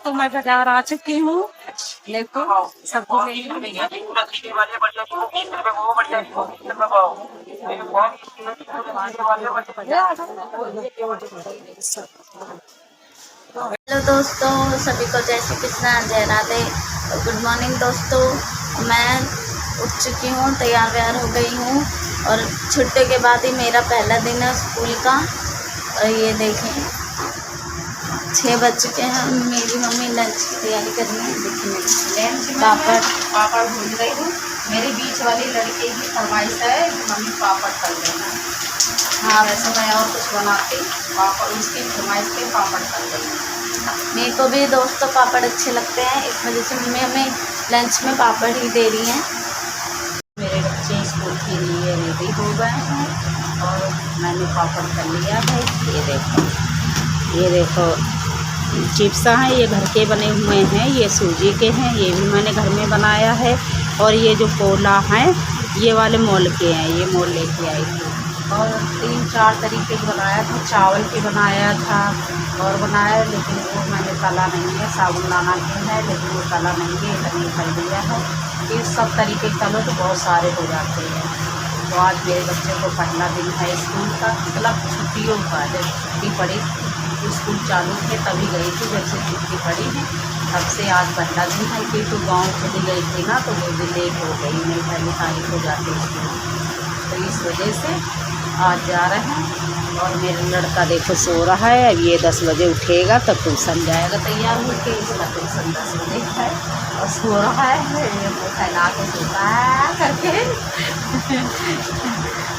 दोस्तों मैं बाजार आ चुकी हूँ। देखो सबको हेलो दोस्तों, सभी को जय श्री कृष्णा, जय राधे और गुड मॉर्निंग दोस्तों। मैं उठ चुकी हूँ, तैयार व्यार हो गई हूँ और छुट्टी के बाद ही मेरा पहला दिन है स्कूल का। और ये देखें 6 बज चुके हैं। मेरी मम्मी लंच की तैयारी कर रही है। देखिए पापड़ भून रही हूँ। मेरी बीच वाली लड़की की फरमाइश है कि मम्मी पापड़ तल देना। हाँ, वैसे मैं और कुछ बनाती, पापड़ उसकी फरमाइश पे पापड़ तल देना। मेरे को भी दोस्तों पापड़ अच्छे लगते हैं, इस वजह से मम्मी हमें लंच में पापड़ ही दे रही हैं। मेरे बच्चे स्कूल के लिए रेडी हो गए हैं और मैंने पापड़ तल लिया है। ये देखो चिप्सा हैं, ये घर के बने हुए हैं, ये सूजी के हैं, ये भी मैंने घर में बनाया है। और ये जो पोला हैं ये वाले मोल के हैं, ये मोल लेके आई थी। और 3-4 तरीके के बनाया था, चावल के बनाया था और बनाया, लेकिन वो मैंने तला नहीं है। साबुदाना के है लेकिन वो तला नहीं है, इतना कर दिया है। ये सब तरीके तलो तो बहुत सारे हो जाते हैं। तो आज मेरे बच्चे को पहला दिन है स्कूल का, मतलब छुट्टियों का। जब छुट्टी पड़ी स्कूल चालू थे तभी गई थी, जब से छुट्टी पड़ी है तब से आज पहला दिन है। कि तो गाँव चली गई थी ना, तो वो भी लेट हो गई, नहीं पहली तारीख हो जाती स्कूल, तो इस वजह से आज जा रहे हैं। और मेरा लड़का देखो सो रहा है। अब ये 10 बजे उठेगा तब ट्यूशन जाएगा तैयार होके। इसका ट्यूशन 10 बजे है और सो रहा है, ये मुँह फैला के सोता है करके।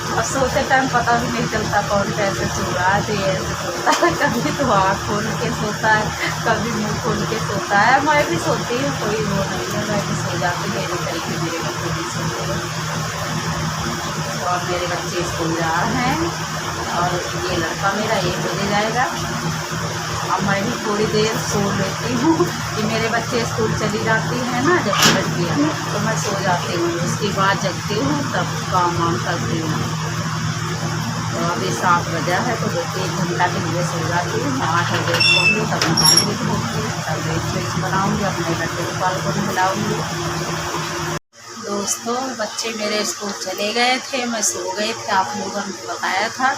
और सोते टाइम पता भी नहीं चलता कौन कैसे सो रहा है। तो ये ऐसे सोता है, कभी तो आँख खोल के सोता है, कभी मुँह खोल के सोता है। मैं भी सोती हूँ, कोई वो नहीं है, मैं भी सो जाती हूँ। मेरे तरीके मेरे बच्चे भी सोते हैं। और मेरे बच्चे स्कूल जा रहे हैं और ये लड़का मेरा 1 बजे जाएगा। अब मैं भी थोड़ी देर सो लेती हूँ कि मेरे बच्चे स्कूल चली जाती हैं ना जब लड़कियाँ, तो मैं सो जाती हूँ। उसके बाद जगती हूँ तब काम वाम करती हूँ। तो अभी 7 बजा है तो 1 घंटा के लिए सो जाती हूँ। 8 बजे सोऊंगी तब नहाऊंगी, धोऊंगी, तब ब्रेकफास्ट बनाऊँगी, अपने लड़के गोपाल को खिलाऊँगी। दोस्तों बच्चे मेरे स्कूल चले गए थे, मैं सो गए थे। आप लोगों ने बताया था,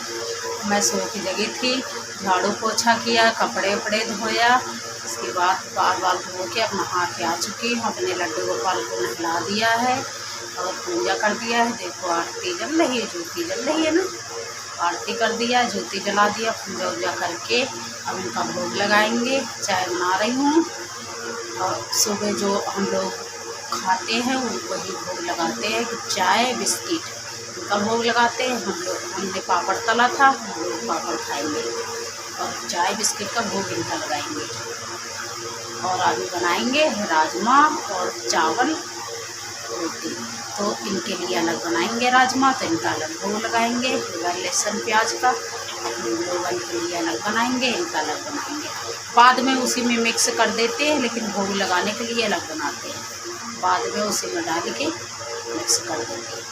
मैं सो की जगह थी। झाड़ू पोछा किया, कपड़े वपड़े धोया, उसके बाद बाल धो के अब नहा के आ चुकी हूँ। अपने लड्डू गोपाल को नहला दिया है और पूजा कर दिया है। देखो आरती जल रही है, ज्योति जल रही है ना, आरती कर दिया, ज्योति जला दिया। पूजा वूजा करके अब इनका भोग लगाएंगे। चाय बना रही हूँ और सुबह जो हम लोग खाते हैं उनको ही भोग लगाते हैं कि चाय बिस्किट उनका भोग लगाते हैं। हम लोग, हमने पापड़ तला था, हम लोग पापड़ खाएंगे और चाय बिस्किट का भोग इनका लगाएंगे। और अभी बनाएंगे राजमा और चावल रोटी, तो इनके लिए अलग बनाएंगे राजमा, तो इनका अलग भोग लगाएंगे। लहसुन प्याज का अपने लोगन के लिए अलग बनाएंगे, इनका अलग बनाएंगे। बाद में उसी में मिक्स कर देते हैं, लेकिन भोग लगाने के लिए अलग बनाते हैं, बाद में उसी में डाल के मिक्स कर देते हैं।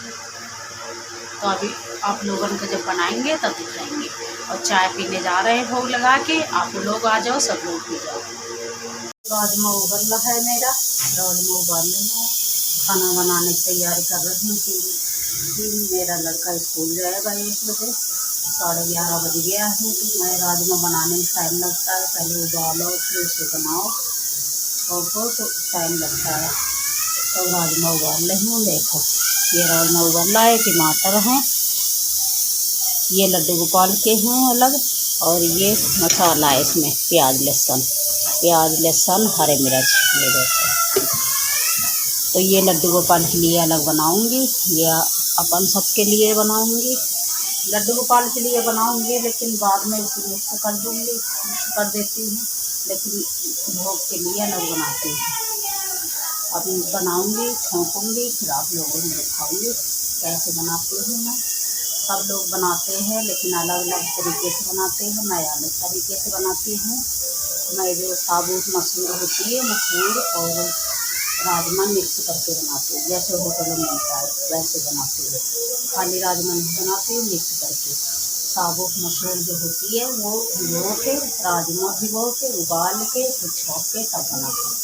तो अभी आप लोगों को जब बनाएंगे तब दिखाएंगे। और चाय पीने जा रहे हैं भोग लगा के, आप लोग आ जाओ, सब लोग पी जाओ। राजमा उबल रहा है मेरा, राजमा उबाल रही हूँ, खाना बनाने की तैयारी कर रही हूँ कि मेरा लड़का स्कूल जाएगा 1 बजे, 11:30 बज गया है। तो मैं राजमा बनाने में टाइम लगता है, पहले उबालो फिर उसे बनाओ, छोड़ो तो टाइम लगता है। तो राजमा उबाल रही हूँ। देखो ये राजमा उबाल रहा है, टमाटर हैं, ये लड्डू गोपाल के हैं अलग, और ये मसाला है इसमें प्याज लहसुन हरे मिर्च। ये देखो, तो ये लड्डू गोपाल के लिए अलग बनाऊंगी, ये अपन सबके लिए बनाऊंगी। लड्डू गोपाल के लिए बनाऊंगी लेकिन बाद में उसे मिक्स कर दूंगी, मिक्स कर देती हूँ, लेकिन भोग के लिए अलग बनाती हूँ। अभी बनाऊंगी, छोंकूंगी, फिर आप लोगों को दिखाऊंगी कैसे बनाती हूँ मैं। सब लोग बनाते हैं लेकिन अलग अलग तरीके से बनाते हैं, मैं अलग तरीके से बनाती हूँ। मैं जो साबुत मसूर होती है, मसूर और राजमा मिक्स करके बनाती हूँ, जैसे होटल में मिलता है वैसे बनाती हूँ। खाली राजमा नहीं बनाती हूँ, मिक्स करके साबुत मसूर जो होती है वो भिगो के, राजमा भिगो के उबाल के फिर छौंक के तब बनाते हैं।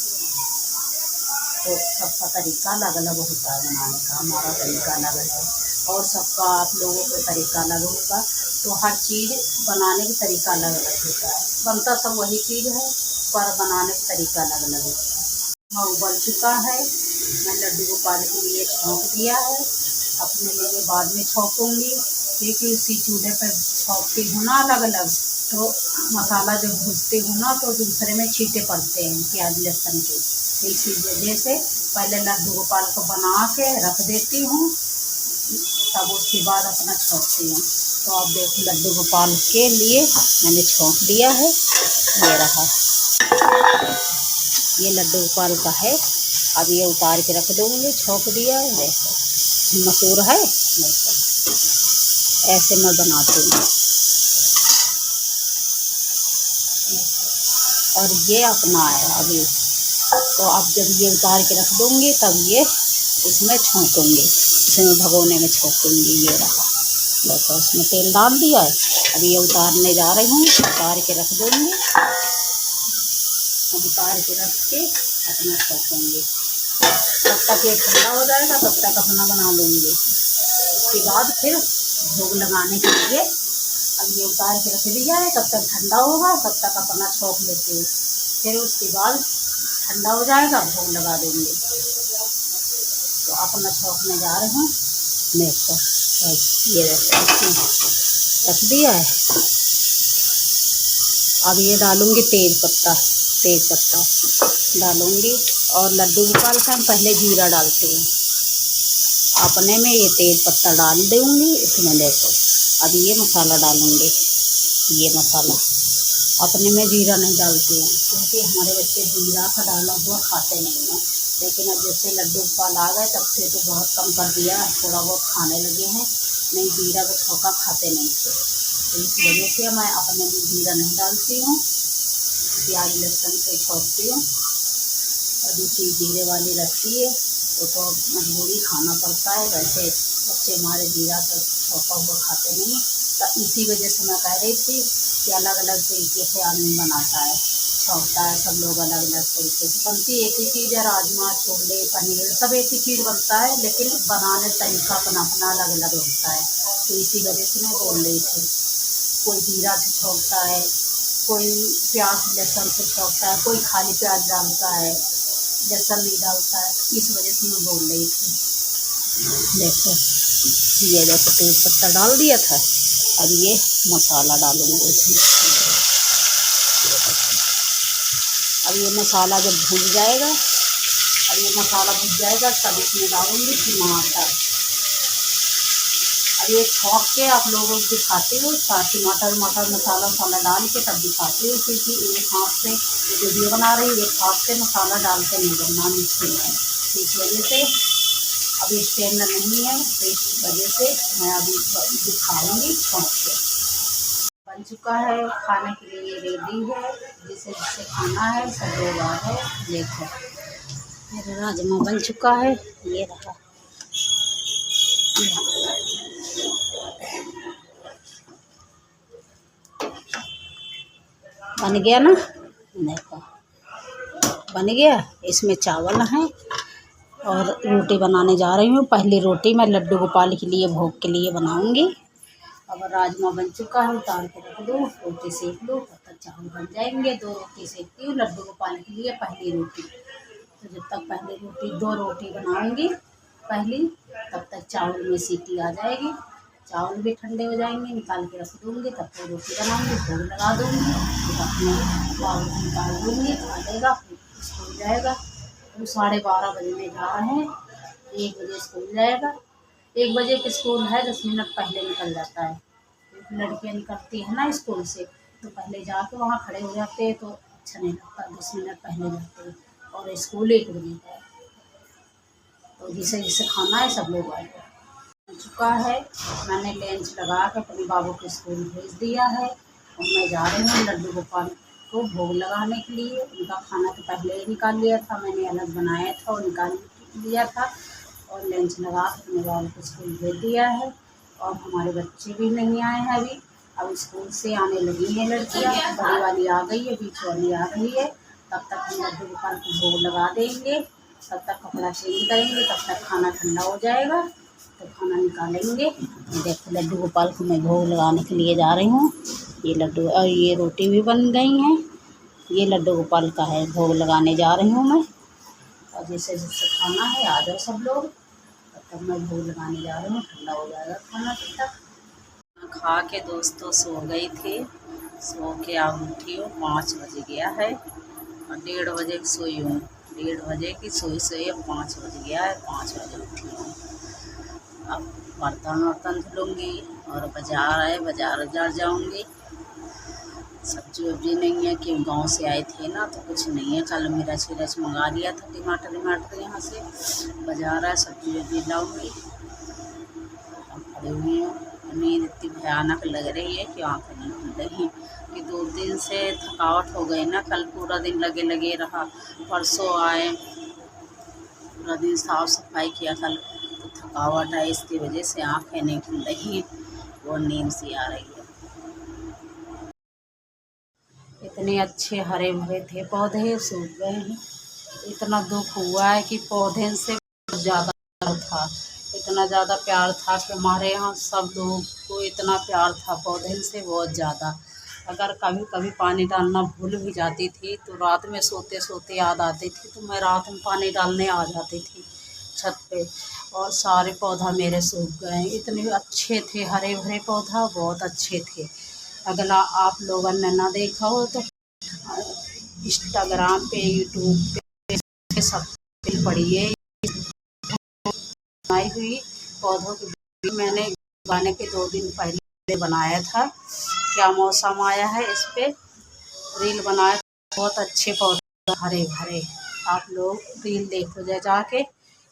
तो सबका तरीका अलग अलग होता है बनाने का, हमारा तरीका अलग है और सबका आप लोगों का तरीका अलग होगा। तो हर चीज़ बनाने का तरीका अलग अलग होता है, बनता सब वही चीज़ है पर बनाने का तरीका अलग अलग होता है। हाँ, उबल चुका है, मैं लड्डू गोपाल के लिए छौंक दिया है, अपने लिए बाद में छौंकूँगी क्योंकि उसी चूल्हे पर छौंकती हूँ ना अलग अलग, तो मसाला जब भूनती हूँ ना तो दूसरे में छींटे पड़ते हैं प्याज लहसुन के। तो इसी वजह से पहले लड्डू गोपाल को बना के रख देती हूँ, तब उसके बाद अपना छौंकती हूँ। तो आप देखो लड्डू गोपाल के लिए मैंने छौंक दिया है, ये रहा, ये लड्डू गोपाल का है। अब ये उतार के रख दूँगी, छौंक दिया है। देखो मसूर है, देखो ऐसे मैं बनाती हूँ। और ये अपना है अभी, तो अब जब ये उतार के रख दूँगी तब ये इसमें छौंकूँगी, इसमें भगोने में छौंकूँगी। ये रहा, देखो उसमें तेल डाल दिया है, अब ये उतारने जा रही हूँ, उतार के रख दूँगी। अब उतार के रख के अपना छौंकूँगी, तब तक ये ठंडा हो जाएगा, तब तक अपना बना लूँगी। उसके बाद फिर भोग लगाने के लिए अब ये उतार के रख दिया है, तब तक ठंडा होगा, तब तक अपना छौंक लेती हूँ। फिर उसके बाद ठंडा हो जाएगा, भोग लगा देंगे। तो अपना छौंकने जा रहे हैं, देखो ये रख दिया है। अब ये डालूँगी तेज पत्ता डालूँगी, और लड्डू गोपाल का हम पहले जीरा डालते हैं, अपने में ये तेज पत्ता डाल दूँगी इसमें। देखो अब ये मसाला डालूँगी, ये मसाला अपने में जीरा नहीं डालती हूँ क्योंकि हमारे बच्चे जीरा का डाला हुआ खाते नहीं हैं। लेकिन अब जैसे लड्डू गोपाल आ गए तब से तो बहुत कम कर दिया, थोड़ा बहुत खाने लगे हैं, नहीं जीरा का छौंका खाते नहीं थे। तो इस वजह से मैं अपने में जीरा नहीं डालती हूँ, प्याज लहसुन से छौंकती हूँ। और दूसरी जीरे वाली रहती है तो मजबूरी खाना पड़ता है, वैसे बच्चे हमारे जीरा का छौंका हुआ खाते नहीं। तो इसी वजह से मैं कह रही थी कि अलग अलग तरीके से आदमी बनाता है, छौंकता है, सब लोग अलग अलग तरीके से। बनती एक ही चीज़ है, राजमा छोले पनीर सब एक ही चीज़ बनता है, लेकिन बनाने तरीका अपना अपना अलग अलग होता है। तो इसी वजह से मैं बोल रही थी, कोई जीरा से छौंकता है, कोई प्याज लहसुन से छौंकता है, कोई खाली प्याज डालता है, लहसुन नहीं डालता है। इस वजह से मैं बोल रही थी। देखो ये देखो तेज पत्ता डाल दिया था, अब ये मसाला डालूँगी इसमें। अब ये मसाला जब भून जाएगा, तब इसमें डालूँगी टमाटर। अब ये छौंक के आप लोगों को दिखाती हूँ, साथ ही मटर मसाला डाल के तब दिखाती हूँ, क्योंकि एक हाथ से वीडियो बना रही हूँ, एक हाथ से मसाला डाल के नहीं बनना मुश्किल है। तो इस वजह से अभी स्टैंड नहीं है, तो इस वजह से मैं अभी दिखाऊँगी छौंक के। बन चुका है, खाने के लिए रेडी है, जिसे जिसे खाना है सब लोग आ गए। देखो मेरा राजमा बन चुका है, ये रहा। बन गया ना, देखो बन गया। इसमें चावल हैं और रोटी बनाने जा रही हूँ। पहली रोटी मैं लड्डू गोपाल के लिए भोग के लिए बनाऊँगी। अब राजमा बन चुका है, उतार के रख दो, रोटी सेक लो, तब तक चावल बन जाएंगे। 2 रोटी सेकती हूँ लड्डू गोपाल के लिए, पहली रोटी। तो जब तक पहली रोटी 2 रोटी बनाऊँगी पहली, तब तक चावल में सीटी आ जाएगी, चावल भी ठंडे हो जाएंगे, निकाल के रख दूँगी। तब तक रोटी बनाऊँगी, भोग लगा दूँगी, फिर अपने बाबू को निकाल दूँगी, खा लेगा, फिर स्कूल जाएगा। तो 12:30 बजने जा रहे हैं, 1 बजे स्कूल जाएगा। 1 बजे के स्कूल है, 10 मिनट पहले निकल जाता है, क्योंकि लड़कियाँ निकलती हैं ना स्कूल से, तो पहले जाके वहाँ खड़े हो जाते हैं, तो अच्छा नहीं लगता, 10 मिनट पहले जाते हैं। और स्कूल 1 बजे का है, तो जिसे जिसे खाना है सब लोग आए। हो चुका है, मैंने लंच लगा के अपने बाबू को स्कूल भेज दिया है, और मैं जा रही हूँ लड्डू गोपाल को भोग लगाने के लिए। उनका खाना तो पहले ही निकाल लिया था, मैंने अलग बनाया था और निकाल लिया था, और लंच लगा के अपने बाबू को स्कूल भेज दिया है। और हमारे बच्चे भी नहीं आए हैं अभी, अब स्कूल से आने लगी हैं लड़कियाँ, बड़ी वाली आ गई है, बीच वाली आ गई है। तब तक हम लड्डू गोपाल को भोग लगा देंगे, तब तक कपड़ा चेंज करेंगे, तब तक खाना ठंडा हो जाएगा तो खाना निकालेंगे। देखो लड्डू गोपाल को मैं भोग लगाने के लिए जा रही हूँ। ये लड्डू और ये रोटी भी बन गई हैं। ये लड्डू गोपाल का है, भोग लगाने जा रही हूँ मैं। और जैसे जैसे खाना है आ जाओ सब लोग, तब तक मैं भोग लगाने जा रही हूँ, ठंडा हो जाएगा खाना तब तक। खा के दोस्तों सो गई थी, सो के अब उठी हूँ, 5 बज गया है और 1:30 बजे की सोई हूँ। 1:30 बजे की सोई अब 5 बज गया है, 5 बजे उठी हूँ। अब बर्तन वर्तन धुलूँगी और बाज़ार है, बाज़ार जाऊँगी। सब्जी वब्जी नहीं है कि गांव से आए थे ना तो कुछ नहीं है। कल मिर्च विरच मंगा लिया था, टमाटर यहाँ से। बाज़ार है, सब्जी वब्जी लाऊँगी। अब खड़ी हुई हूँ, नींद इतनी भयानक लग रही है कि आँखें नहीं खुल रही कि 2 दिन से थकावट हो गई ना। कल पूरा दिन लगे रहा, परसों आए, पूरा दिन साफ़ सफाई किया कल, तो थकावट है, इसकी वजह से आँखें नहीं खुल रही और नींद सी आ रही है। इतने अच्छे हरे भरे थे पौधे, सूख गए हैं। इतना दुख हुआ है कि पौधे से ज़्यादा था, इतना ज़्यादा प्यार था कि हमारे यहाँ सब लोगों को इतना प्यार था पौधे से, बहुत ज़्यादा। अगर कभी कभी पानी डालना भूल भी जाती थी तो रात में सोते सोते याद आती थी तो मैं रात में पानी डालने आ जाती थी छत पे, और सारे पौधा मेरे सूख गए। इतने अच्छे थे हरे भरे पौधा, बहुत अच्छे थे। अगर आप लोगों ने ना देखा हो तो इंस्टाग्राम पे, यूट्यूब पे सब पे पढ़िए। बनाई हुई पौधों की वीडियो मैंने उगाने के 2 दिन पहले बनाया था। क्या मौसम आया है, इस पे रील बनाया, बहुत अच्छे पौधे हरे भरे। आप लोग रील देखो जाके,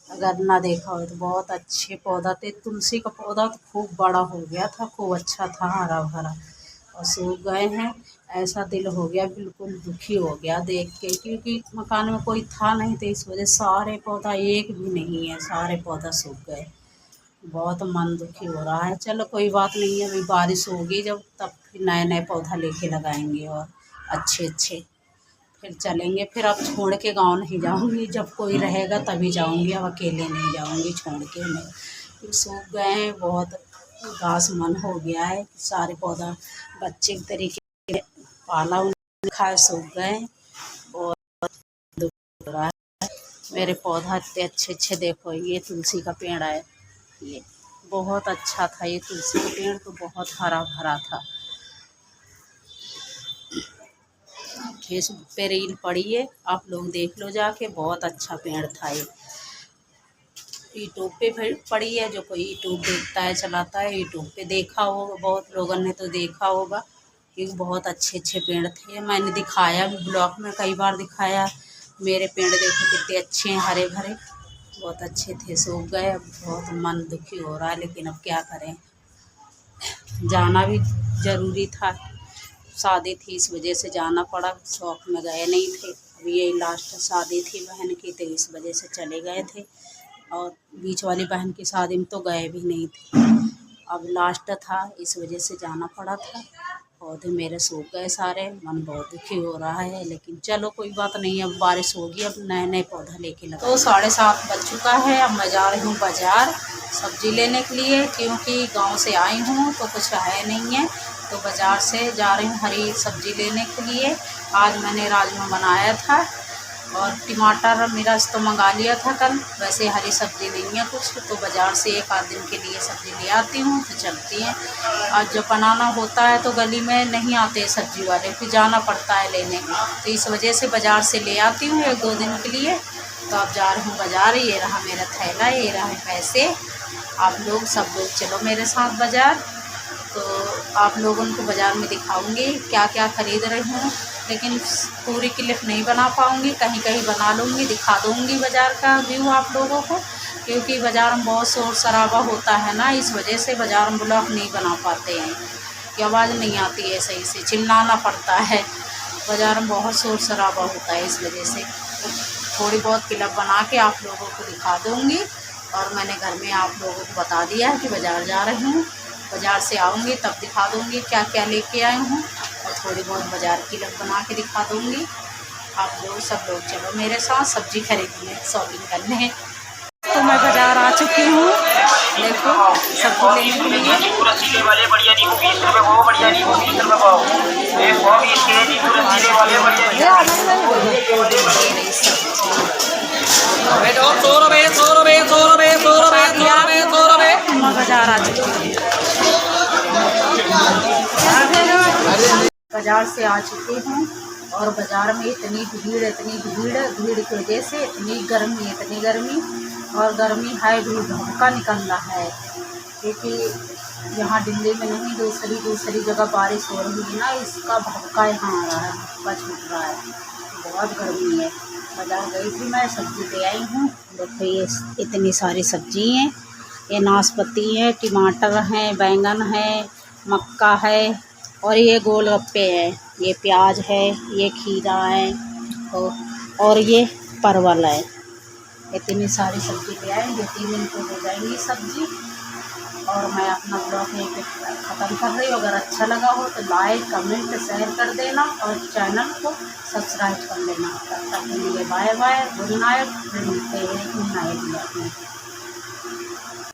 अगर ना देखा हो तो। बहुत अच्छे पौधा थे। तुलसी का पौधा तो खूब बड़ा हो गया था, खूब अच्छा था, हरा भरा, और सूख गए हैं। ऐसा दिल हो गया, बिल्कुल दुखी हो गया देख के, क्योंकि मकान में कोई था नहीं तो इस वजह सारे पौधा, एक भी नहीं है, सारे पौधा सूख गए। बहुत मन दुखी हो रहा है। चलो कोई बात नहीं है, अभी बारिश होगी जब तब फिर नए नए पौधा लेके लगाएंगे और अच्छे अच्छे फिर चलेंगे। फिर अब छोड़ के गाँव नहीं जाऊंगी, जब कोई रहेगा तभी जाऊंगी, अब अकेले नहीं जाऊंगी छोड़ के। मैं फिर सूख गए हैं, बहुत उदास मन हो गया है। सारे पौधा बच्चे के तरीके पाला खाए सूख गए और दुख हो रहा है। मेरे पौधा इतने अच्छे अच्छे, देखो ये तुलसी का पेड़ है, ये बहुत अच्छा था। ये तुलसी का पेड़ तो बहुत हरा भरा था। फेसबुक पे रील पड़ी है, आप लोग देख लो जाके, बहुत अच्छा पेड़ था ये। यूट्यूब पे पड़ी है, जो कोई यूट्यूब देखता है चलाता है, यूट्यूब पे देखा होगा, बहुत लोगों ने तो देखा होगा कि बहुत अच्छे अच्छे पेड़ थे। मैंने दिखाया भी, ब्लॉग में कई बार दिखाया। मेरे पेड़ देखो कितने अच्छे हैं, हरे भरे, बहुत अच्छे थे, सूख गए। अब बहुत मन दुखी हो रहा है, लेकिन अब क्या करें, जाना भी ज़रूरी था। शादी थी इस वजह से जाना पड़ा, शौक में गए नहीं थे। अब यही लास्ट शादी थी बहन की तो इस वजह से चले गए थे, और बीच वाली बहन की शादी में तो गए भी नहीं थे। अब लास्ट था इस वजह से जाना पड़ा था। पौधे मेरे सूख गए सारे, मन बहुत दुखी हो रहा है, लेकिन चलो कोई बात नहीं, अब बारिश होगी, अब नए नए पौधा लेके लगा। तो 7:30 बज चुका है, अब मैं जा रही हूँ बाज़ार सब्ज़ी लेने के लिए, क्योंकि गांव से आई हूँ तो कुछ है नहीं है, तो बाज़ार से जा रही हूँ हरी सब्ज़ी लेने के लिए। आज मैंने राजमा बनाया था और टमाटर मिर्च तो मंगा लिया था कल, वैसे हरी सब्ज़ी नहीं है कुछ, तो बाज़ार से 1 आध दिन के लिए सब्ज़ी ले आती हूँ तो चलती हैं। और जब बनाना होता है तो गली में नहीं आते सब्ज़ी वाले, फिर जाना पड़ता है लेने, तो इस वजह से बाज़ार से ले आती हूँ 1-2 दिन के लिए। तो अब जा रही हूँ बाज़ार, ये रहा मेरा थैला, ये रहा पैसे। आप लोग सब लोग चलो मेरे साथ बाज़ार, तो आप लोगों को बाज़ार में दिखाऊंगी क्या क्या ख़रीद रही हूँ, लेकिन पूरी क्लिप नहीं बना पाऊँगी, कहीं कहीं बना लूँगी, दिखा दूँगी बाज़ार का व्यू आप लोगों को, क्योंकि बाज़ार में बहुत शोर शराबा होता है ना, इस वजह से बाज़ार में ब्लॉग नहीं बना पाते हैं, कि आवाज़ नहीं आती है सही से, चिल्लाना पड़ता है, बाज़ार में बहुत शोर शराबा होता है, इस वजह से तो थोड़ी बहुत क्लिप बना के आप लोगों को दिखा दूँगी। और मैंने घर में आप लोगों को बता दिया है कि बाज़ार जा रही हूँ, बाज़ार से आऊँगी तब दिखा दूँगी क्या क्या लेके आई हूँ, और थोड़ी बहुत बाज़ार की लग बना के दिखा दूँगी। आप लोग सब लोग चलो मेरे साथ सब्ज़ी खरीदने, शॉपिंग करने। तो मैं बाज़ार आ चुकी हूँ, देखो सब्ज़ी लेने के लिए। मैं बाज़ार आ चुकी हूँ, बाज़ार से आ चुकी हूँ, और बाज़ार में इतनी भीड़ की वजह से इतनी गर्मी, और गर्मी है भी, भड़का निकल रहा है, क्योंकि यहाँ दिल्ली में नहीं, दूसरी जगह बारिश हो रही है ना, इसका भड़का यहाँ आ रहा है, भड़का छूट रहा है, बहुत गर्मी है। बाज़ार गई थी मैं, सब्ज़ी ले आई हूँ। देखो ये इतनी सारी सब्ज़ी हैं, ये नाशपाती है, टमाटर हैं, बैंगन है, मक्का है, और ये गोलगप्पे हैं, ये प्याज है, ये खीरा है, और ये परवल है। इतनी सारी सब्ज़ी ले आएंगे, 3 दिन को हो जाएंगी सब्ज़ी। और मैं अपना ब्लॉग यहीं पे ख़त्म कर रही हूँ। अगर अच्छा लगा हो तो लाइक, कमेंट, शेयर कर देना, और चैनल को सब्सक्राइब कर लेना। तब तक के लिए बाय बाय, गुड नाइट, फिर मिलते हैं नए ब्लॉग में।